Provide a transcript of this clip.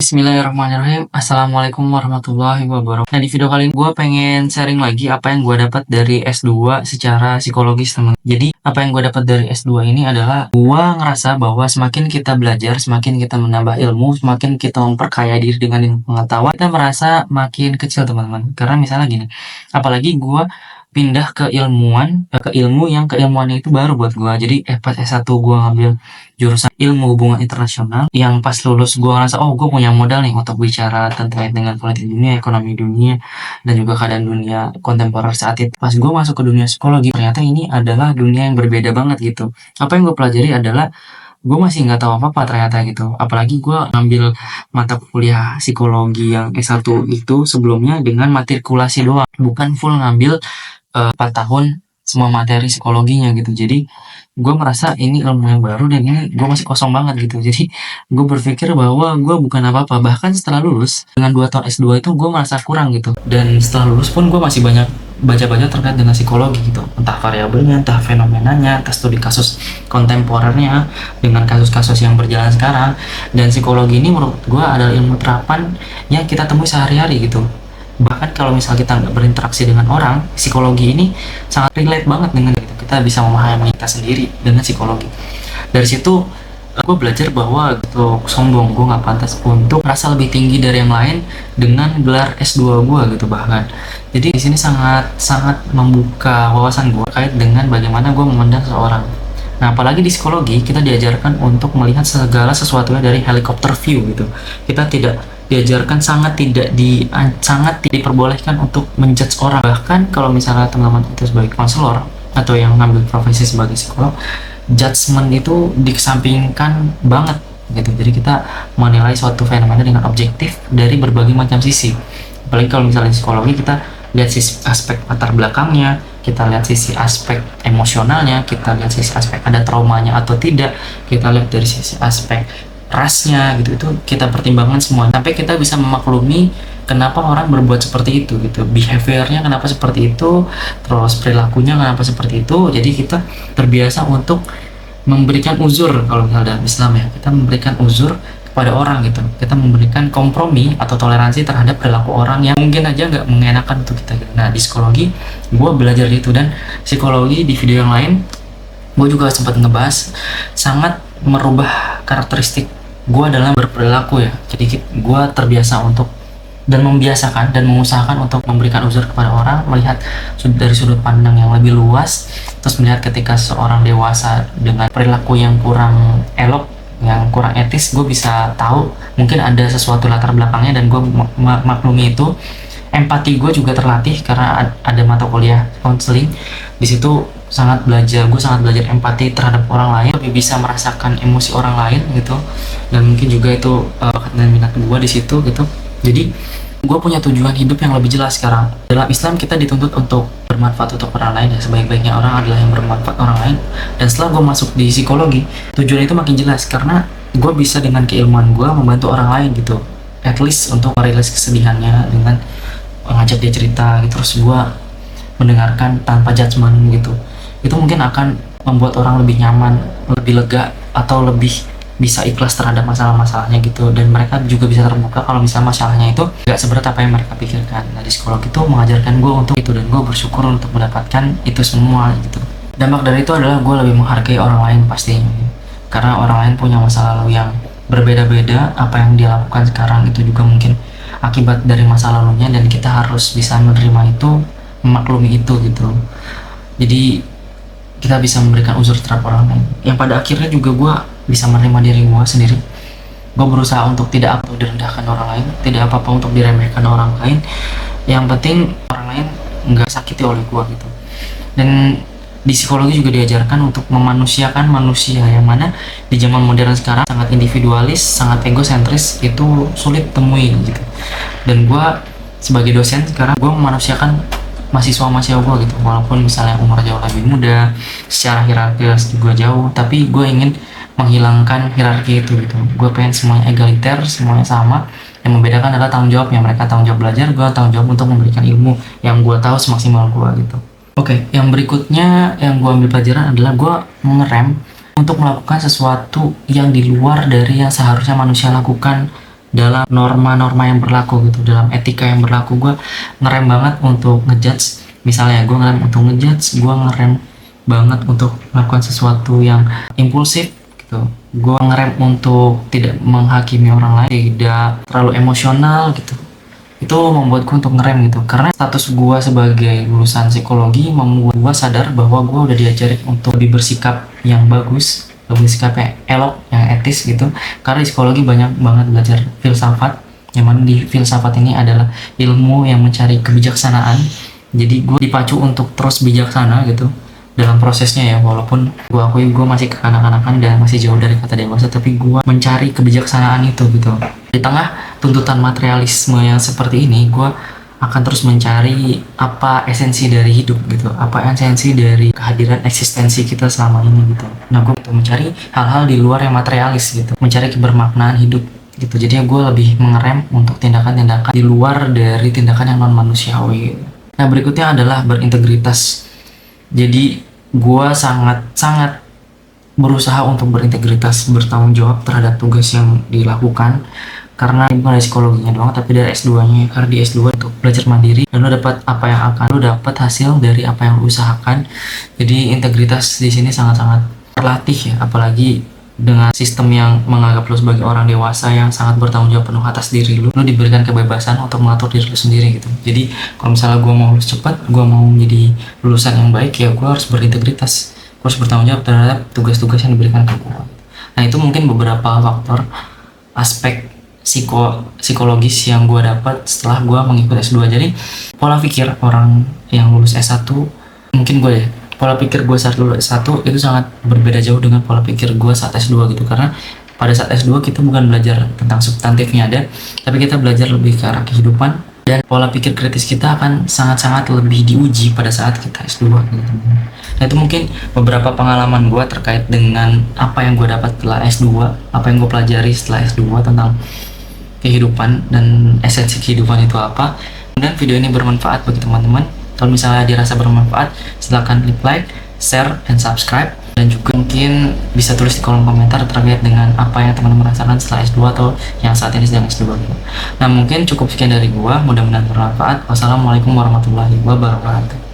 Bismillahirrahmanirrahim. Assalamualaikum warahmatullahi wabarakatuh. Nah, di video kali ini gue pengen sharing lagi apa yang gue dapat dari S2 secara psikologis, teman. Jadi, apa yang gue dapat dari S2 ini adalah gue ngerasa bahwa semakin kita belajar, semakin kita menambah ilmu, semakin kita memperkaya diri dengan ilmu pengetahuan, kita merasa makin kecil, teman-teman. Karena misalnya gini, apalagi gue pindah ke ilmu yang keilmuannya itu baru buat gue. Jadi pas S1 gue ngambil jurusan ilmu hubungan internasional, yang pas lulus gue ngerasa oh gue punya modal nih untuk bicara terkait dengan politik dunia, ekonomi dunia, dan juga keadaan dunia kontemporer saat itu. Pas gue masuk ke dunia psikologi, ternyata ini adalah dunia yang berbeda banget gitu. Apa yang gue pelajari adalah gue masih nggak tahu apa-apa ternyata gitu. Apalagi gue ngambil mata kuliah psikologi yang S1 itu sebelumnya dengan matrikulasi doang, bukan full ngambil 4 tahun semua materi psikologinya gitu. Jadi gue merasa ini ilmu yang baru dan ini gue masih kosong banget gitu. Jadi gue berpikir bahwa gue bukan apa-apa. Bahkan setelah lulus dengan 2 tahun S2 itu gue merasa kurang gitu. Dan setelah lulus pun gue masih banyak baca-baca terkait dengan psikologi gitu, entah variabelnya, entah fenomenanya, entah studi kasus kontemporernya dengan kasus-kasus yang berjalan sekarang. Dan psikologi ini menurut gue adalah ilmu terapan yang kita temui sehari-hari gitu. Bahkan kalau misal kita nggak berinteraksi dengan orang, psikologi ini sangat relate banget dengan gitu. Kita bisa memahami kita sendiri dengan psikologi. Dari situ gue belajar bahwa gitu sombong, gue nggak pantas untuk merasa lebih tinggi dari yang lain dengan gelar S2 gue gitu bahkan. Jadi di sini sangat membuka wawasan gue terkait dengan bagaimana gue memandang seseorang. Nah, apalagi di psikologi kita diajarkan untuk melihat segala sesuatunya dari helikopter view gitu. Kita tidak diajarkan sangat tidak diperbolehkan untuk menjudge orang. Bahkan kalau misalnya teman-teman itu sebagai konselor atau yang ngambil profesi sebagai psikolog, judgement itu dikesampingkan banget gitu. Jadi kita menilai suatu fenomena dengan objektif dari berbagai macam sisi. Apalagi kalau misalnya psikologi, kita lihat sisi aspek latar belakangnya, kita lihat sisi aspek emosionalnya, kita lihat sisi aspek ada traumanya atau tidak, kita lihat dari sisi aspek rasnya gitu. Itu kita pertimbangkan semua sampai kita bisa memaklumi kenapa orang berbuat seperti itu gitu, behaviornya kenapa seperti itu, terus perilakunya kenapa seperti itu. Jadi kita terbiasa untuk memberikan uzur. Kalau misalnya dalam Islam ya, kita memberikan uzur kepada orang gitu, kita memberikan kompromi atau toleransi terhadap perilaku orang yang mungkin aja nggak mengenakan untuk kita gitu. Nah, di psikologi gue belajar itu, dan psikologi di video yang lain gue juga sempat ngebahas sangat merubah karakteristik gue dalam berperilaku ya. Jadi gue terbiasa untuk dan membiasakan dan mengusahakan untuk memberikan uzur kepada orang, melihat dari sudut pandang yang lebih luas, terus melihat ketika seorang dewasa dengan perilaku yang kurang elok, yang kurang etis, gue bisa tahu mungkin ada sesuatu latar belakangnya dan gue maklumi itu. Empati gue juga terlatih karena ada mata kuliah counseling. Di situ gue sangat belajar empati terhadap orang lain, lebih bisa merasakan emosi orang lain gitu. Dan mungkin juga itu bakat dan minat gue di situ gitu. Jadi gue punya tujuan hidup yang lebih jelas sekarang. Dalam Islam kita dituntut untuk bermanfaat untuk orang lain ya. Sebaik-baiknya orang adalah yang bermanfaat orang lain. Dan setelah gue masuk di psikologi, tujuan itu makin jelas karena gue bisa dengan keilmuan gue membantu orang lain gitu. At least untuk merilis kesedihannya dengan ngajak dia cerita gitu, terus gue mendengarkan tanpa judgement gitu. Itu mungkin akan membuat orang lebih nyaman, lebih lega, atau lebih bisa ikhlas terhadap masalah-masalahnya gitu. Dan mereka juga bisa terbuka kalau misalnya masalahnya itu gak seberat apa yang mereka pikirkan. Nah, di psikolog itu mengajarkan gue untuk itu, dan gue bersyukur untuk mendapatkan itu semua gitu. Dampak dari itu adalah gue lebih menghargai orang lain pastinya, karena orang lain punya masa lalu yang berbeda-beda. Apa yang dia lakukan sekarang itu juga mungkin akibat dari masa lalunya, dan kita harus bisa menerima itu, memaklumi itu gitu. Jadi kita bisa memberikan uzur terhadap orang lain, yang pada akhirnya juga gue bisa menerima diri gue sendiri. Gue berusaha untuk tidak apa direndahkan orang lain, tidak apa-apa untuk diremehkan orang lain. Yang penting orang lain nggak sakiti oleh gue gitu. Dan di psikologi juga diajarkan untuk memanusiakan manusia, yang mana di zaman modern sekarang sangat individualis, sangat egosentris, itu sulit temui gitu. Dan gue sebagai dosen sekarang, gue memanusiakan mahasiswa gue gitu, walaupun misalnya umur jauh lebih muda, secara hierarkis juga jauh, tapi gue ingin menghilangkan hierarki itu gitu. Gue pengen semuanya egaliter, semuanya sama. Yang membedakan adalah tanggung jawabnya. Mereka tanggung jawab belajar, gue tanggung jawab untuk memberikan ilmu yang gue tahu semaksimal gue gitu. Oke, yang berikutnya yang gue ambil pelajaran adalah gue mengerem untuk melakukan sesuatu yang di luar dari yang seharusnya manusia lakukan dalam norma-norma yang berlaku gitu, dalam etika yang berlaku. Gue ngerem banget untuk ngejudge. Misalnya gue ngerem untuk ngejudge, gue ngerem banget untuk melakukan sesuatu yang impulsif gitu. Gue ngerem untuk tidak menghakimi orang lain, tidak terlalu emosional gitu. Itu membuatku untuk ngerem gitu, karena status gue sebagai lulusan psikologi membuat gue sadar bahwa gue udah diajarin untuk lebih bersikap yang bagus, lebih bersikap yang elok, yang etis gitu. Karena di psikologi banyak banget belajar filsafat, yang mana di filsafat ini adalah ilmu yang mencari kebijaksanaan. Jadi gue dipacu untuk terus bijaksana gitu dalam prosesnya ya, walaupun gue akui gue masih kekanak-kanakan dan masih jauh dari kata dewasa, tapi gue mencari kebijaksanaan itu gitu. Di tengah tuntutan materialisme yang seperti ini, gue akan terus mencari apa esensi dari hidup gitu, apa esensi dari kehadiran eksistensi kita selama ini gitu. Nah, gue gitu mencari hal-hal di luar yang materialis gitu, mencari kebermaknaan hidup gitu. Jadi gue lebih mengerem untuk tindakan-tindakan di luar dari tindakan yang non manusiawi gitu. Nah, berikutnya adalah berintegritas. Jadi gue sangat berusaha untuk berintegritas, bertanggung jawab terhadap tugas yang dilakukan. Karena bukan dari psikologinya doang, tapi dari S2-nya. Karena di S2 untuk belajar mandiri, dan lo dapat apa yang akan lo dapat hasil dari apa yang lo usahakan. Jadi integritas di sini sangat-sangat terlatih ya, apalagi dengan sistem yang menganggap lo sebagai orang dewasa yang sangat bertanggung jawab penuh atas diri lo diberikan kebebasan untuk mengatur diri lo sendiri gitu. Jadi kalau misalnya gue mau lulus cepat, gue mau menjadi lulusan yang baik, ya gue harus berintegritas, gue harus bertanggung jawab terhadap tugas-tugas yang diberikan ke gue. Nah, itu mungkin beberapa faktor aspek psikologis yang gue dapat setelah gue mengikuti S2. Jadi pola pikir orang yang lulus S1, mungkin gue ya, pola pikir gue saat lulus S1 itu sangat berbeda jauh dengan pola pikir gue saat S2 gitu. Karena pada saat S2 kita bukan belajar tentang substantifnya ada, tapi kita belajar lebih ke arah kehidupan, dan pola pikir kritis kita akan sangat-sangat lebih diuji pada saat kita S2 gitu. Nah, itu mungkin beberapa pengalaman gue terkait dengan apa yang gue dapat setelah S2, apa yang gue pelajari setelah S2 tentang kehidupan dan esensi kehidupan itu apa. Dan video ini bermanfaat bagi teman-teman. Kalau misalnya dirasa bermanfaat, silahkan klik like, share, dan subscribe. Dan juga mungkin bisa tulis di kolom komentar terkait dengan apa yang teman-teman rasakan setelah S2 atau yang saat ini sedang S2. Nah, mungkin cukup sekian dari gua, mudah-mudahan bermanfaat. Wassalamualaikum warahmatullahi wabarakatuh.